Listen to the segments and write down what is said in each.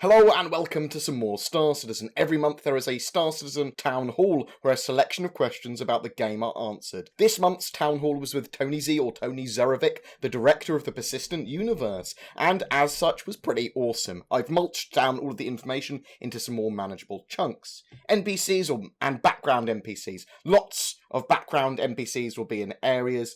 Hello and welcome to some more Star Citizen. Every month there is a Star Citizen Town Hall where a selection of questions about the game are answered. This month's Town Hall was with Tony Z, or Tony Zerovic, the director of the Persistent Universe, and as such was pretty awesome. I've mulched down all of the information into some more manageable chunks. NPCs and background NPCs. Lots of background NPCs will be in areas.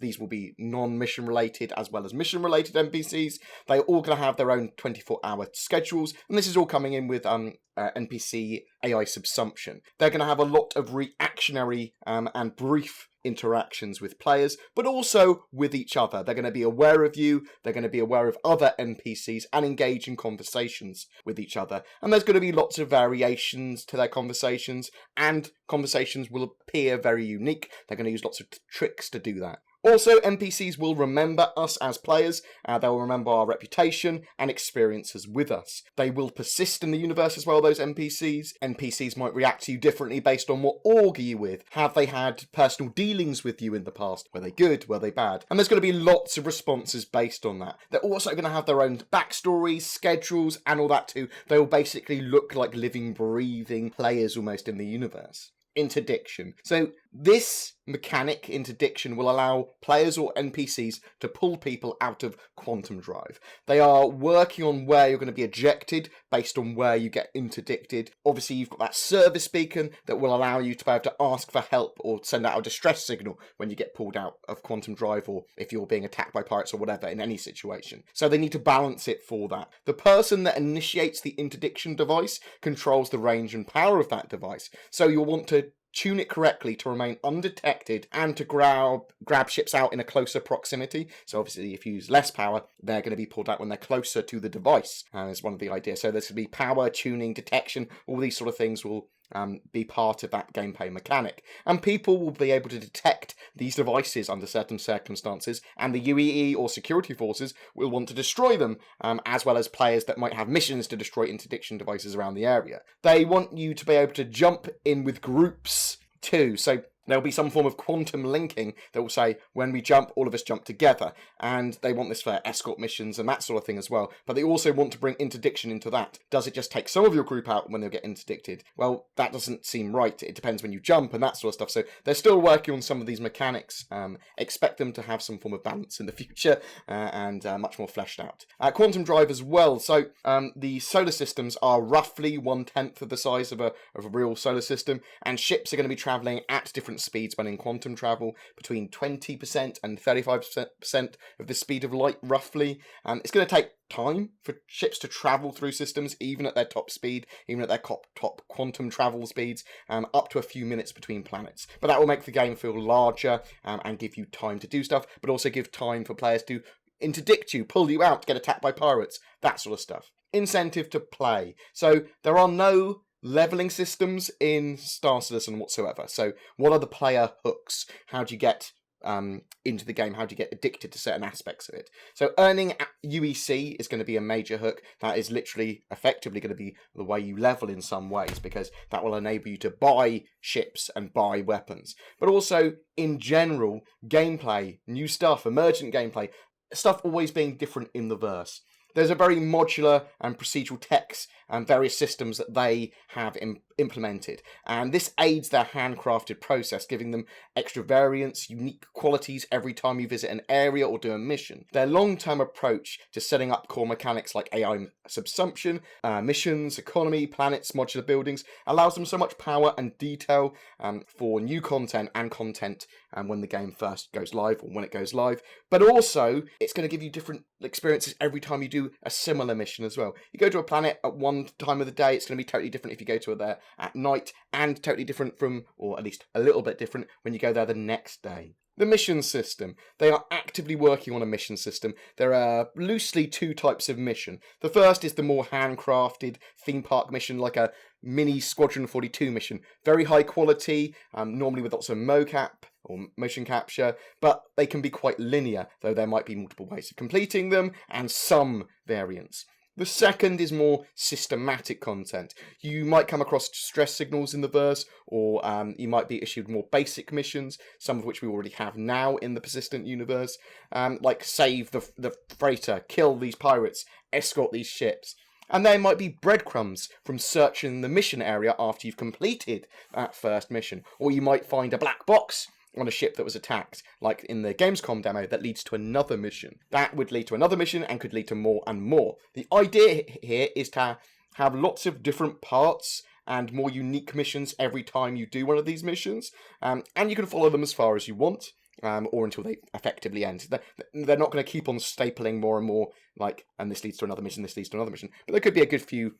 These will be non-mission related as well as mission related NPCs. They're all going to have their own 24-hour schedules, and this is all coming in with NPC AI subsumption. They're going to have a lot of reactionary and brief interactions with players, but also with each other. They're going to be aware of you, they're going to be aware of other NPCs, and engage in conversations with each other. And there's going to be lots of variations to their conversations, and conversations will appear very unique. They're going to use lots of tricks to do that. Also, NPCs will remember us as players, they'll remember our reputation and experiences with us. They will persist in the universe as well, those NPCs. NPCs might react to you differently based on what org are you with. Have they had personal dealings with you in the past? Were they good? Were they bad? And there's going to be lots of responses based on that. They're also going to have their own backstories, schedules, and all that too. They will basically look like living, breathing players almost in the universe. Interdiction. So this mechanic, interdiction, will allow players or NPCs to pull people out of quantum drive. They are working on where you're going to be ejected based on where you get interdicted. Obviously, you've got that service beacon that will allow you to be able to ask for help or send out a distress signal when you get pulled out of quantum drive, or if you're being attacked by pirates or whatever in any situation. So they need to balance it for that. The person that initiates the interdiction device controls the range and power of that device. So you'll want to tune it correctly to remain undetected and to grab ships out in a closer proximity. So obviously if you use less power, they're going to be pulled out when they're closer to the device, is one of the ideas. So there's going to be power, tuning, detection, all these sort of things will be part of that gameplay mechanic. And people will be able to detect these devices under certain circumstances, and the UEE or security forces will want to destroy them, as well as players that might have missions to destroy interdiction devices around the area. They want you to be able to jump in with groups too. So there'll be some form of quantum linking that will say, when we jump, all of us jump together. And they want this for escort missions and that sort of thing as well. But they also want to bring interdiction into that. Does it just take some of your group out when they'll get interdicted? Well, that doesn't seem right. It depends when you jump and that sort of stuff. So they're still working on some of these mechanics. Expect them to have some form of balance in the future and much more fleshed out. Quantum drive as well. So the solar systems are roughly 1/10 of the size of a real solar system. And ships are going to be travelling at different speeds when in quantum travel, between 20% and 35% of the speed of light, roughly. It's going to take time for ships to travel through systems, even at their top speed, even at their top quantum travel speeds, up to a few minutes between planets. But that will make the game feel larger and give you time to do stuff, but also give time for players to interdict you, pull you out, get attacked by pirates, that sort of stuff. Incentive to play. So there are no leveling systems in Star Citizen whatsoever. So what are the player hooks? How do you get into the game? How do you get addicted to certain aspects of it? So earning UEC is going to be a major hook. That is literally effectively going to be the way you level in some ways, because that will enable you to buy ships and buy weapons. But also in general, gameplay, new stuff, emergent gameplay, stuff always being different in the verse. There's a very modular and procedural text and various systems that they have implemented. And this aids their handcrafted process, giving them extra variance, unique qualities every time you visit an area or do a mission. Their long-term approach to setting up core mechanics like AI subsumption, missions, economy, planets, modular buildings, allows them so much power and detail for new content and content when the game first goes live or when it goes live. But also, it's going to give you different experiences every time you do a similar mission as well. You go to a planet at one time of the day, it's going to be totally different if you go to it there at night, and totally different from, or at least a little bit different, when you go there the next day. The mission system. They are actively working on a mission system. There are loosely two types of mission. The first is the more handcrafted theme park mission, like a mini Squadron 42 mission. Very high quality, normally with lots of mocap or motion capture, but they can be quite linear, though there might be multiple ways of completing them and some variance. The second is more systematic content. You might come across distress signals in the verse, or you might be issued more basic missions, some of which we already have now in the Persistent Universe, like save the freighter, kill these pirates, escort these ships. And there might be breadcrumbs from searching the mission area after you've completed that first mission. Or you might find a black box on a ship that was attacked, like in the Gamescom demo, that leads to another mission. That would lead to another mission and could lead to more and more. The idea here is to have lots of different parts and more unique missions every time you do one of these missions, and you can follow them as far as you want, or until they effectively end. They're not going to keep on stapling more and more, like, and this leads to another mission, this leads to another mission, but there could be a good few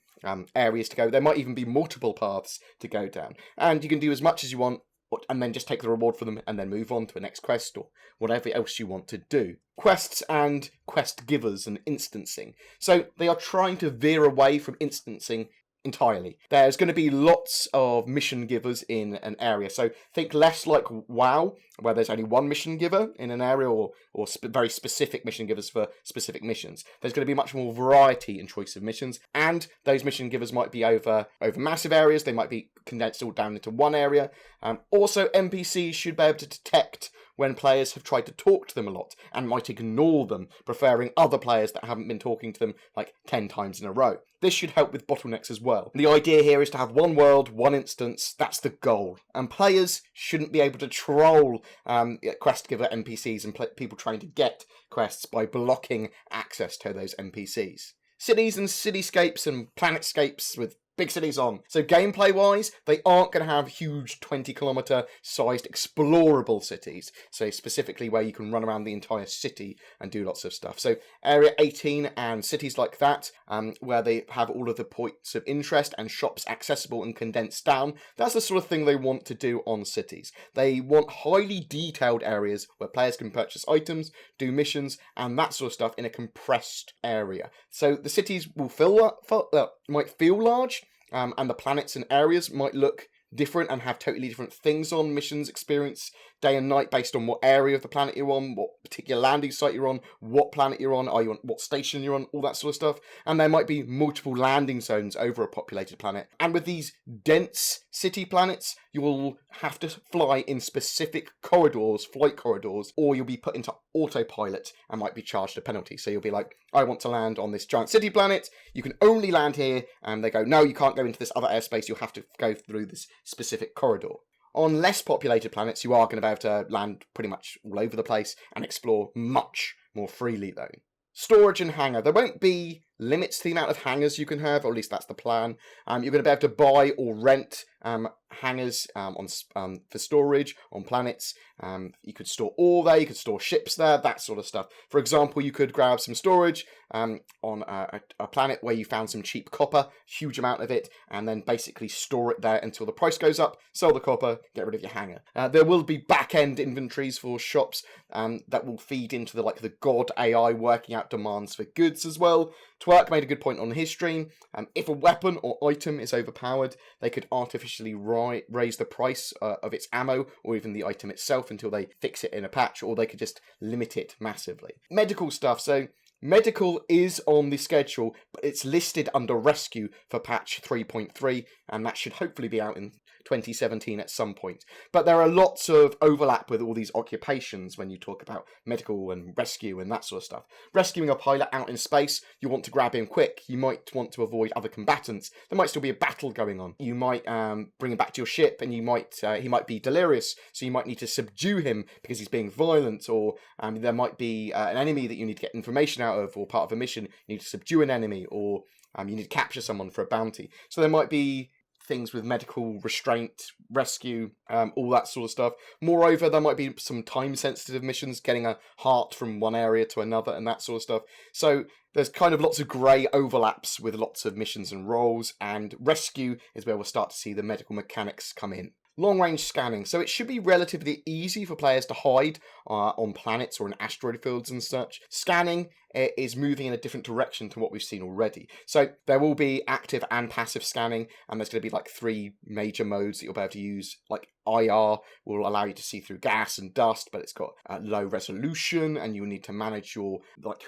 areas to go. There might even be multiple paths to go down, and you can do as much as you want, and then just take the reward for them and then move on to the next quest or whatever else you want to do. Quests and quest givers and instancing. So they are trying to veer away from instancing entirely. There's going to be lots of mission givers in an area. So think less like WoW, where there's only one mission giver in an area, or very specific mission givers for specific missions. There's going to be much more variety in choice of missions, and those mission givers might be over massive areas. They might be condensed all down into one area. Also, NPCs should be able to detect when players have tried to talk to them a lot and might ignore them, preferring other players that haven't been talking to them like 10 times in a row. This should help with bottlenecks as well. The idea here is to have one world, one instance. That's the goal. And players shouldn't be able to troll quest giver NPCs and people trying to get quests by blocking access to those NPCs. Cities and cityscapes and planetscapes with big cities on. So gameplay wise, they aren't going to have huge 20-kilometer sized explorable cities. So specifically where you can run around the entire city and do lots of stuff. So Area 18 and cities like that, where they have all of the points of interest and shops accessible and condensed down. That's the sort of thing they want to do on cities. They want highly detailed areas where players can purchase items, do missions, and that sort of stuff in a compressed area. So the cities will might feel large, and the planets and areas might look different and have totally different things on missions experience day and night based on what area of the planet you're on, what particular landing site you're on, what planet you're on, are you on what station you're on, all that sort of stuff. And there might be multiple landing zones over a populated planet. And with these dense city planets, you will have to fly in specific corridors, flight corridors, or you'll be put into autopilot and might be charged a penalty. So you'll be like, I want to land on this giant city planet, you can only land here, and they go, no, you can't go into this other airspace, you'll have to go through this specific corridor. On less populated planets, you are going to be able to land pretty much all over the place and explore much more freely, though. Storage and hangar. There won't be limits to the amount of hangars you can have, or at least that's the plan. You're going to be able to buy or rent hangars for storage on planets. You could store ore there, you could store ships there, that sort of stuff. For example, you could grab some storage on a planet where you found some cheap copper, huge amount of it, and then basically store it there until the price goes up, sell the copper, get rid of your hangar. There will be back-end inventories for shops that will feed into the God AI working out demands for goods as well. Twerk made a good point on his stream. If a weapon or item is overpowered, they could artificially raise the price of its ammo or even the item itself until they fix it in a patch, or they could just limit it massively. Medical stuff. So medical is on the schedule, but it's listed under rescue for patch 3.3, and that should hopefully be out in 2017 at some point. But there are lots of overlap with all these occupations when you talk about medical and rescue and that sort of stuff. Rescuing a pilot out in space, you want to grab him quick. You might want to avoid other combatants. There might still be a battle going on. You might bring him back to your ship, and he might be delirious, so you might need to subdue him because he's being violent, or there might be an enemy that you need to get information out of, or part of a mission, you need to subdue an enemy, or you need to capture someone for a bounty. So there might be things with medical, restraint, rescue, all that sort of stuff. Moreover, there might be some time-sensitive missions, getting a heart from one area to another and that sort of stuff. So there's kind of lots of grey overlaps with lots of missions and roles, and rescue is where we'll start to see the medical mechanics come in. Long-range scanning. So it should be relatively easy for players to hide on planets or in asteroid fields and such. Scanning is moving in a different direction to what we've seen already. So there will be active and passive scanning, and there's going to be 3 major modes that you'll be able to use. IR will allow you to see through gas and dust, but it's got low resolution, and you'll need to manage your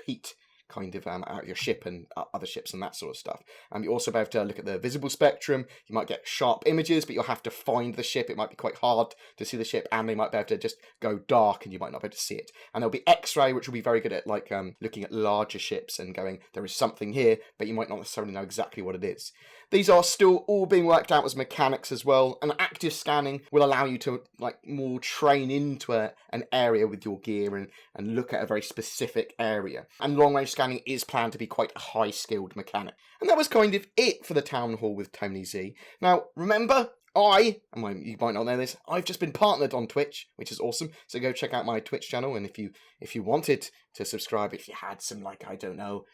heat kind of out your ship and other ships and that sort of stuff. You also be able to look at the visible spectrum. You might get sharp images, but you'll have to find the ship. It might be quite hard to see the ship, and they might be able to just go dark and you might not be able to see it. And there'll be X-ray, which will be very good at like looking at larger ships and going, there is something here, but you might not necessarily know exactly what it is. These are still all being worked out as mechanics as well, and active scanning will allow you to like more train into an area with your gear and look at a very specific area. And long range scanning is planned to be quite a high skilled mechanic. And that was kind of it for the Town Hall with Tony Z. Now remember, you might not know this, I've just been partnered on Twitch, which is awesome. So go check out my Twitch channel, and if you wanted to subscribe, if you had some, like, I don't know,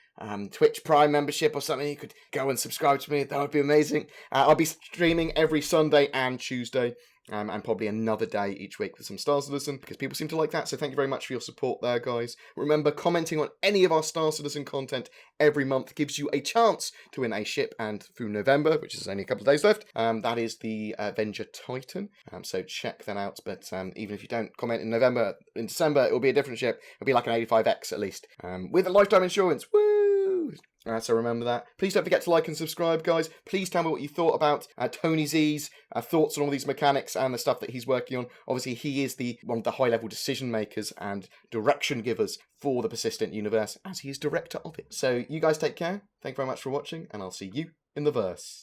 Twitch Prime membership or something, you could go and subscribe to me. That would be amazing. I'll be streaming every Sunday and Tuesday. And probably another day each week with some Star Citizen, because people seem to like that, so thank you very much for your support there, guys. Remember, commenting on any of our Star Citizen content every month gives you a chance to win a ship, and through November, which is only a couple of days left, that is the Avenger Titan, so check that out. But even if you don't comment in November, in December, it will be a different ship. It'll be like an 85X at least, with a lifetime insurance. Woo! So remember that. Please don't forget to like and subscribe, guys. Please tell me what you thought about Tony Z's thoughts on all these mechanics and the stuff that he's working on. Obviously, he is one of the high-level decision makers and direction givers for the Persistent universe, as he is director of it. So you guys take care. Thank you very much for watching, and I'll see you in the verse.